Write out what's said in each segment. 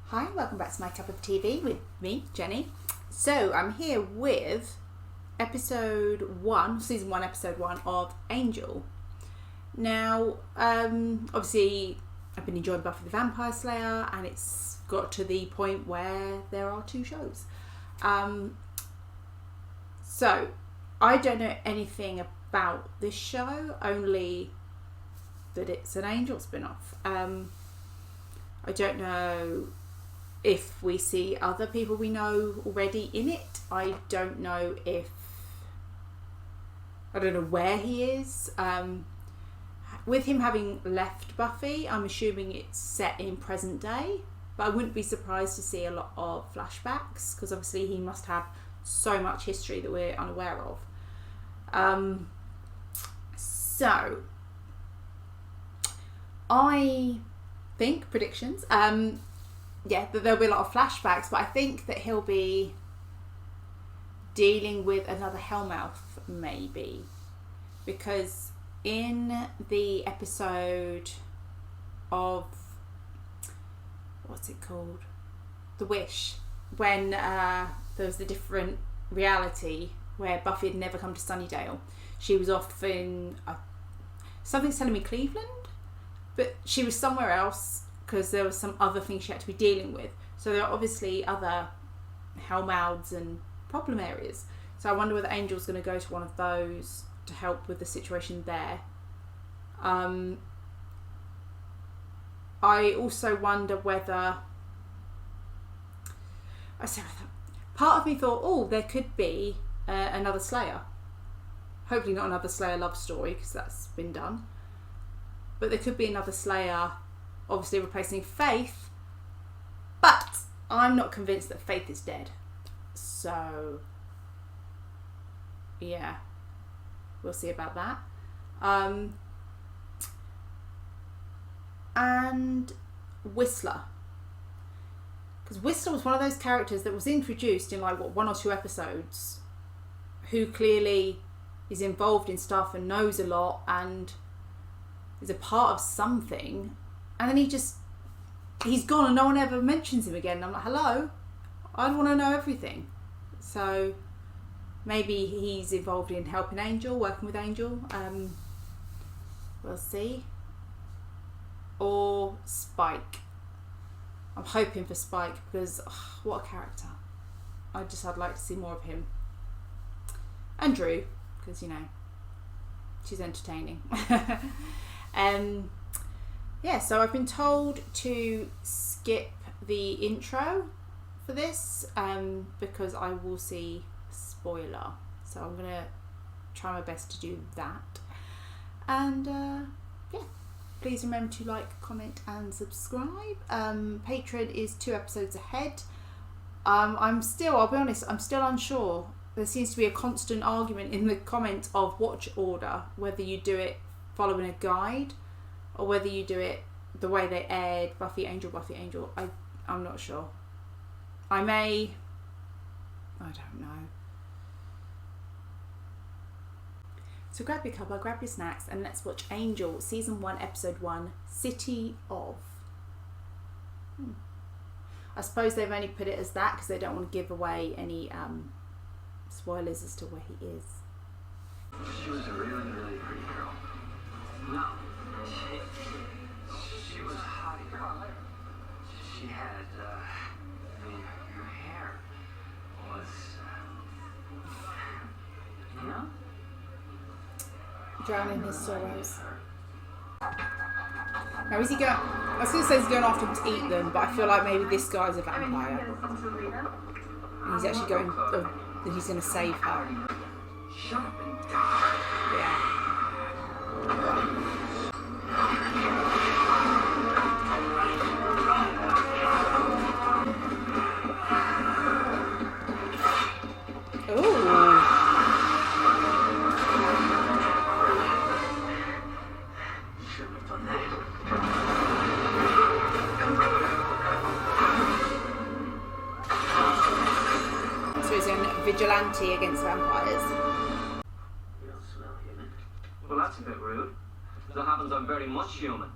Hi, welcome back to My Cup of TV with me, Jenny. So I'm here with season 1, episode 1 of Angel. Now, obviously I've been enjoying Buffy the Vampire Slayer and it's got to the point where there are 2 shows. So I don't know anything about this show, only that it's an Angel spin-off. I don't know if we see other people we know already in it. I don't know where he is. With him having left Buffy, I'm assuming it's set in present day, but I wouldn't be surprised to see a lot of flashbacks because obviously he must have so much history that we're unaware of. So I think predictions. That there'll be a lot of flashbacks, but I think that he'll be dealing with another Hellmouth, maybe, because in the episode of what's it called, The Wish, when there was the different reality where Buffy had never come to Sunnydale, she was off in something's telling me Cleveland, but she was somewhere else because there was some other thing she had to be dealing with. So there are obviously other Hellmouths and problem areas. So I wonder whether Angel's going to go to one of those to help with the situation there. I also wonder whether... part of me thought, there could be another Slayer. Hopefully not another Slayer love story, because that's been done. But there could be another Slayer, obviously replacing Faith, but I'm not convinced that Faith is dead. So, yeah, we'll see about that. And Whistler. Because Whistler was one of those characters that was introduced in 1 or 2 episodes, who clearly is involved in stuff and knows a lot and is a part of something. And then he's gone and no one ever mentions him again. I'm like, hello? I want to know everything. So maybe he's involved in helping Angel, working with Angel. We'll see. Or Spike. I'm hoping for Spike because what a character. I'd like to see more of him. And Drew, because she's entertaining. So I've been told to skip the intro for this because I will see spoiler. So I'm going to try my best to do that. And please remember to like, comment and subscribe. Patreon is 2 episodes ahead. I'll be honest, I'm still unsure. There seems to be a constant argument in the comments of watch order, whether you do it following a guide or whether you do it the way they aired Buffy, Angel. I'm not sure. I don't know. So grab your cuppa, grab your snacks, and let's watch Angel, season 1, episode 1, City of. I suppose they've only put it as that because they don't want to give away any spoilers as to where he is. She was a really, really pretty girl. No, she was a hot girl. She had, her hair was, Drowning his sorrows. Now is he going... I was going to say he's going after him to eat them, but I feel like maybe this guy's a vampire. And he's actually going... that he's going to save her. Shut up and die. Yeah. Ooh. Vigilante against vampires. You don't smell human. Well, that's a bit rude. That happens, I'm very much human.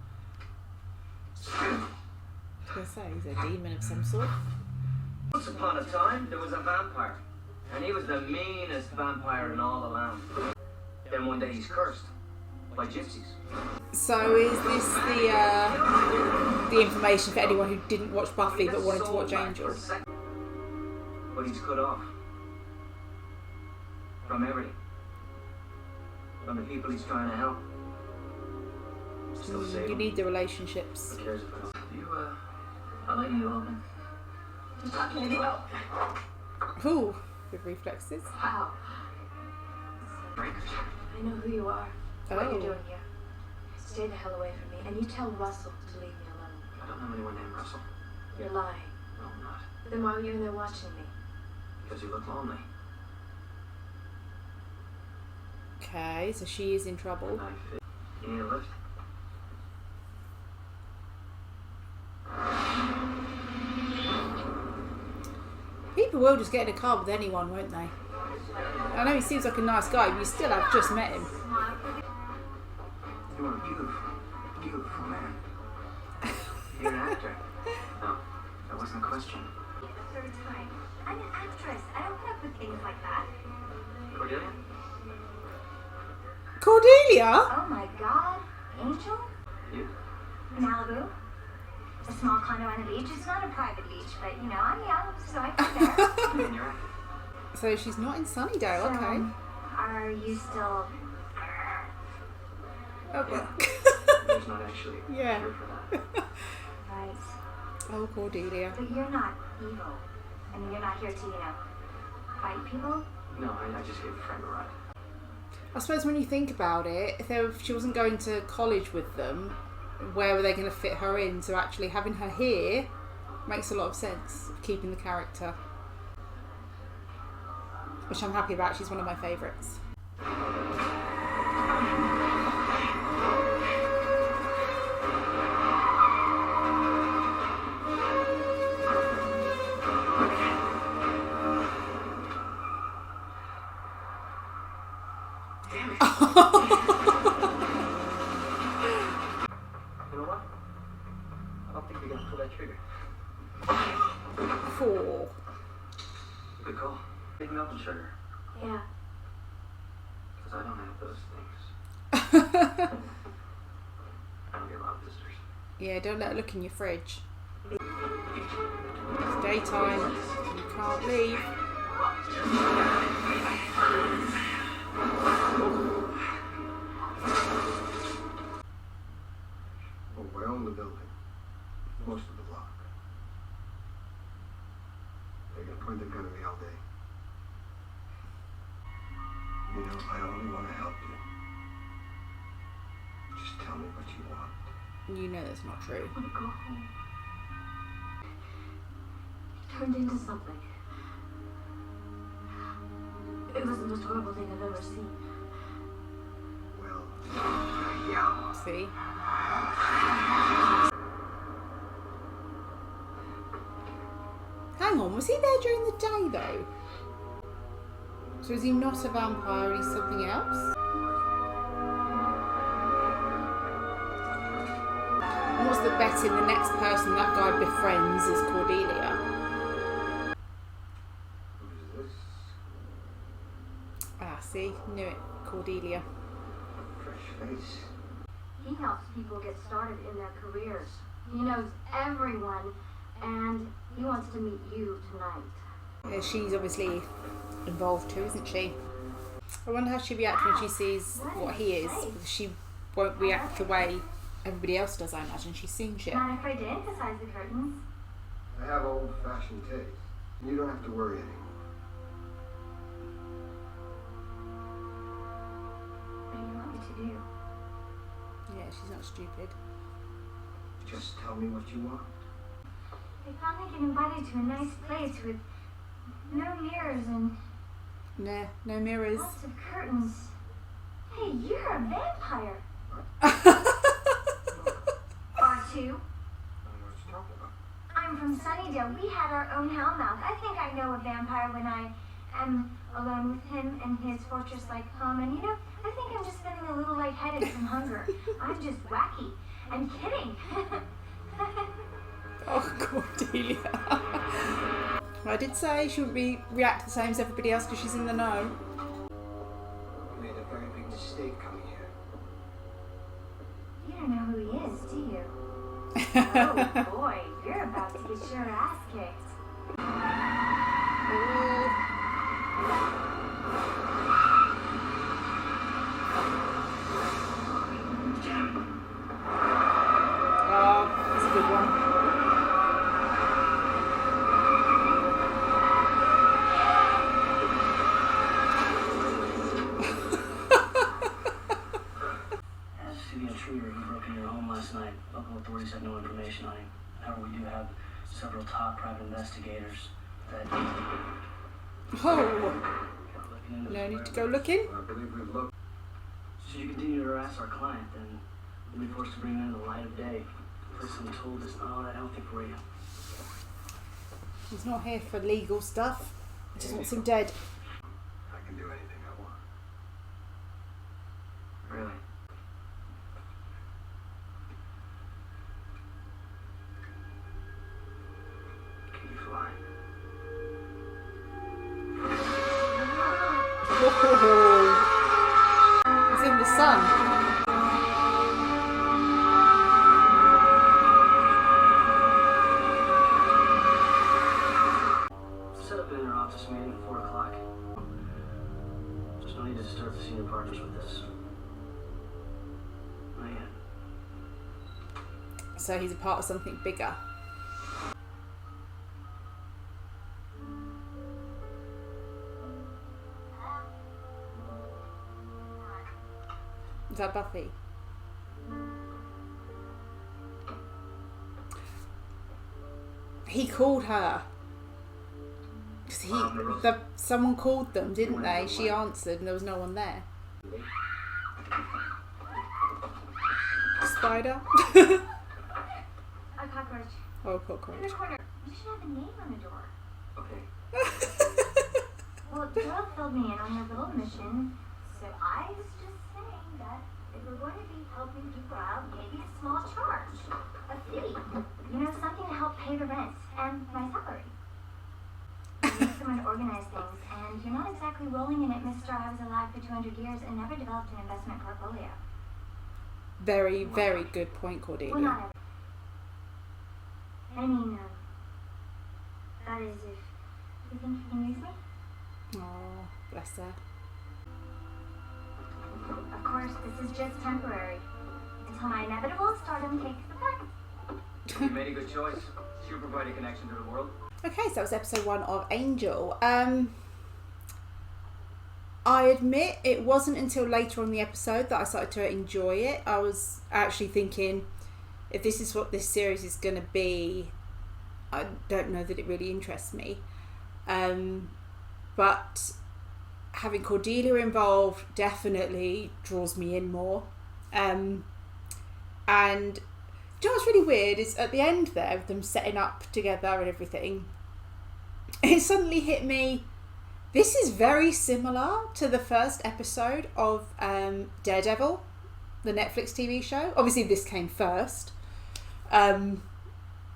I was going to say, he's a demon of some sort. Once upon a time, there was a vampire. And he was the meanest vampire in all the land. Then one day he's cursed by gypsies. So is this the information for anyone who didn't watch Buffy but wanted to watch Angel? But he's cut off. From everything. From the people he's trying to help. Still You need the relationships. Who cares about you? I'll let you open. Just talking to you out. Ooh, good reflexes. Wow. Breakers. I know who you are. What Oh. you're doing here. Stay the hell away from me. And you tell Russell to leave me alone. I don't know anyone named Russell. You're lying. No, I'm not. Then why were you in there watching me? Because you look lonely. Okay, so she is in trouble. You need a lift? People will just get in a car with anyone, won't they? I know he seems like a nice guy, but you still have just met him. You are a beautiful, beautiful man. You're an actor. No, that wasn't a question. Third time. I'm an actress. I don't put up with things like that. Cordelia? Cordelia? Oh my god. Angel? You? Malibu? A small condo on the beach. It's not a private beach, but you know, I'm young, so I can there. And you're acting. So she's not in Sunnydale, So, okay. are you still... Okay. There's not actually a Yeah. cure for that. Right. Oh, Cordelia. But you're not evil. I mean, you're not here to, fight people? No, I just gave a friend a ride. I suppose when you think about it, if she wasn't going to college with them, where were they going to fit her in? So actually having her here makes a lot of sense, keeping the character. Which I'm happy about, she's one of my favourites. Damn it. You know what? I don't think we gotta pull that trigger. 4. Good call. Big milk and sugar. Yeah. Because I don't have those things. I don't get a lot of visitors. Yeah, don't let her look in your fridge. It's daytime, you can't leave. Well, we own the building. Most of the block. They're gonna point their gun at me all day. You know, I only want to help you. Just tell me what you want. You know that's not true. I want to go home. It turned into something. It was the most horrible thing I've ever seen. Well, yeah. See? Hang on, was he there during the day though? So is he not a vampire, he's something else? And what's the betting the next person that guy befriends is Cordelia? Who's this? Ah, see? Knew it. Cordelia. Fresh face. He helps people get started in their careers. He knows everyone, and he wants to meet you tonight. Yeah, she's obviously involved too, isn't she? I wonder how she'll react when she sees what he is. Because she won't react the way everybody else does, I imagine. She's seen shit. Not afraid to emphasize the curtains. I have old-fashioned taste. You don't have to worry anymore. What do you want me to do? Yeah, she's not stupid. Just tell me what you want. I finally get invited to a nice place with no mirrors and Nah, no mirrors. lots of curtains. Hey, you're a vampire. R2. I don't know what you're talking about. I'm from Sunnydale. We had our own hellmouth. I think I know a vampire when I am alone with him in his fortress-like home. And I think I'm just feeling a little lightheaded from hunger. I'm just wacky and kidding. Oh, Cordelia. I did say she wouldn't react the same as everybody else because she's in the know. You made a very big mistake coming here. You don't know who he is, do you? Oh boy, you're about to get your ass kicked. Oh, that's a good one. As to the intruder who broke into your home last night, local authorities have no information on him. However, we do have several top private investigators that Oh, looking into no need to go looking. I believe we've looked. Should you continue to harass our client, then we'll be forced to bring him into the light of day. The person told us, oh, I don't think for you. He's not here for legal stuff. He just wants him dead. I can do anything I want. Really? Can you fly? Whoa. He's in the sun. Set up an inter-office meeting at 4 o'clock. There's no need to disturb the senior partners with this. Not yet. So he's a part of something bigger. Is that Buffy? He called her. 'Cause someone called them, didn't they? She answered and there was no one there. Spider? A cockroach. Oh, In cockroach. the corner. You should have a name on the door. Okay. Well, Doyle filled me in on your little mission, so I was just saying that if we're going to be helping people out, maybe a small charge. A fee. You know, something to help pay the rent and my salary. You need someone to organize things, and you're not exactly rolling in it, Mr. I was alive for 200 years and never developed an investment portfolio. Very, very good point, Well, Cordelia. not every. I mean, that is if you think you can use me. Oh, bless her. Of course, this is just temporary. Until my inevitable stardom takes effect. You made a good choice. She'll provide a connection to the world. Okay, so that was episode 1 of Angel. I admit it wasn't until later on in the episode that I started to enjoy it. I was actually thinking, if this is what this series is going to be, I don't know that it really interests me. But having Cordelia involved definitely draws me in more. And do you know what's really weird is at the end there, with them setting up together and everything, it suddenly hit me, this is very similar to the first episode of Daredevil, the Netflix TV show. Obviously this came first, but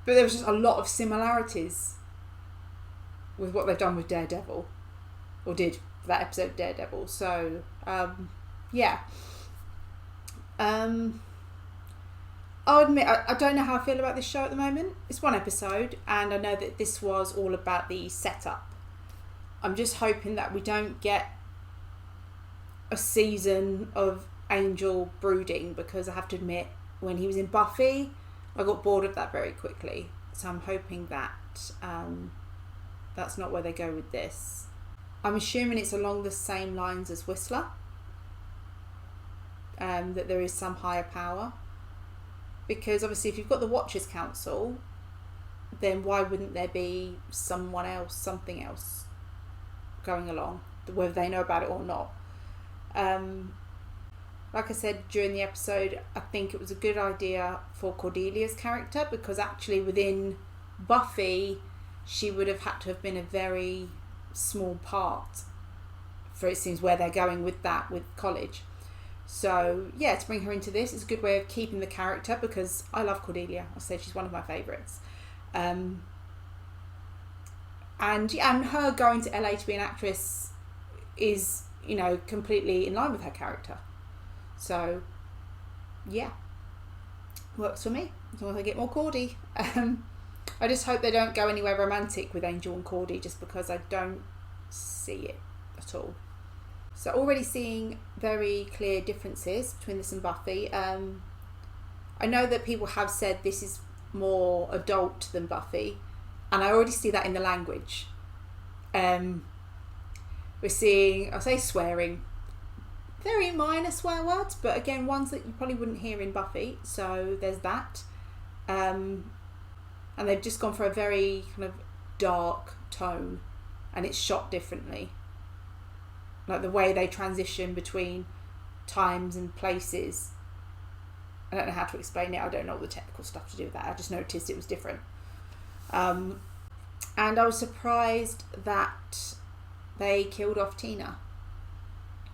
there was just a lot of similarities with what they've done with Daredevil, or did for that episode of Daredevil. So yeah. I'll admit, I don't know how I feel about this show at the moment. It's 1 episode, and I know that this was all about the setup. I'm just hoping that we don't get a season of Angel brooding, because I have to admit, when he was in Buffy, I got bored of that very quickly. So I'm hoping that that's not where they go with this. I'm assuming it's along the same lines as Whistler, that there is some higher power. Because obviously if you've got the Watchers Council, then why wouldn't there be someone else, something else going along, whether they know about it or not. Like I said during the episode, I think it was a good idea for Cordelia's character, because actually within Buffy she would have had to have been a very small part for, it seems, where they're going with that, with college. So yeah, to bring her into this is a good way of keeping the character, because I love Cordelia. I said she's one of my favourites. And her going to LA to be an actress is, you know, completely in line with her character. So yeah, works for me as long as I get more Cordy. I just hope they don't go anywhere romantic with Angel and Cordy, just because I don't see it at all. So already seeing very clear differences between this and Buffy. I know that people have said this is more adult than Buffy, and I already see that in the language. We're seeing, I say swearing, very minor swear words, but again ones that you probably wouldn't hear in Buffy, so there's that. And they've just gone for a very kind of dark tone, and it's shot differently. Like the way they transition between times and places. I don't know how to explain it. I don't know all the technical stuff to do with that. I just noticed it was different. And I was surprised that they killed off Tina.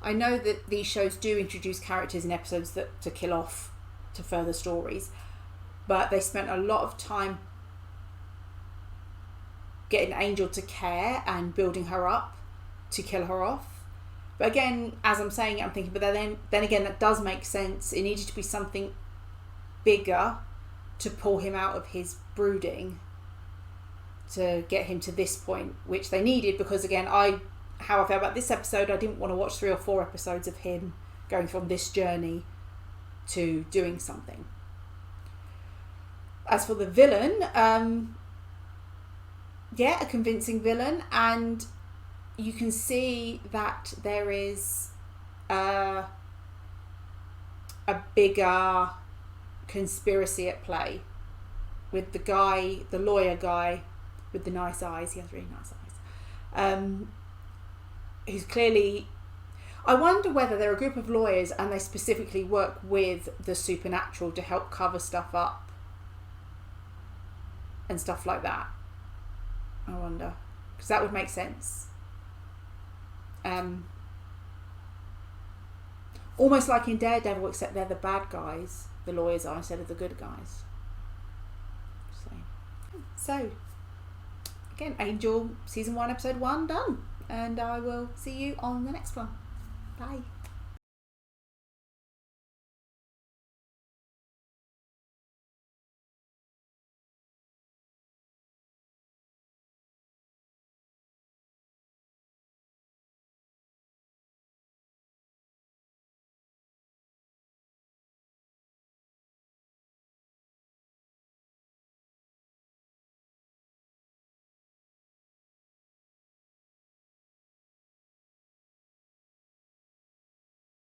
I know that these shows do introduce characters in episodes that to kill off to further stories, but they spent a lot of time getting Angel to care and building her up to kill her off. But again, as I'm saying it, I'm thinking, but then again, that does make sense. It needed to be something bigger to pull him out of his brooding, to get him to this point, which they needed, because again, how I felt about this episode, I didn't want to watch 3 or 4 episodes of him going from this journey to doing something. As for the villain, a convincing villain, and you can see that there is a bigger conspiracy at play with the lawyer guy with the nice eyes. He has really nice eyes. Who's clearly, I wonder whether they're a group of lawyers and they specifically work with the supernatural to help cover stuff up and stuff like that. I wonder, because that would make sense. Almost like in Daredevil, except they're the bad guys, the lawyers are, instead of the good guys. So again, Angel season 1 episode 1 done, and I will see you on the next one. Bye.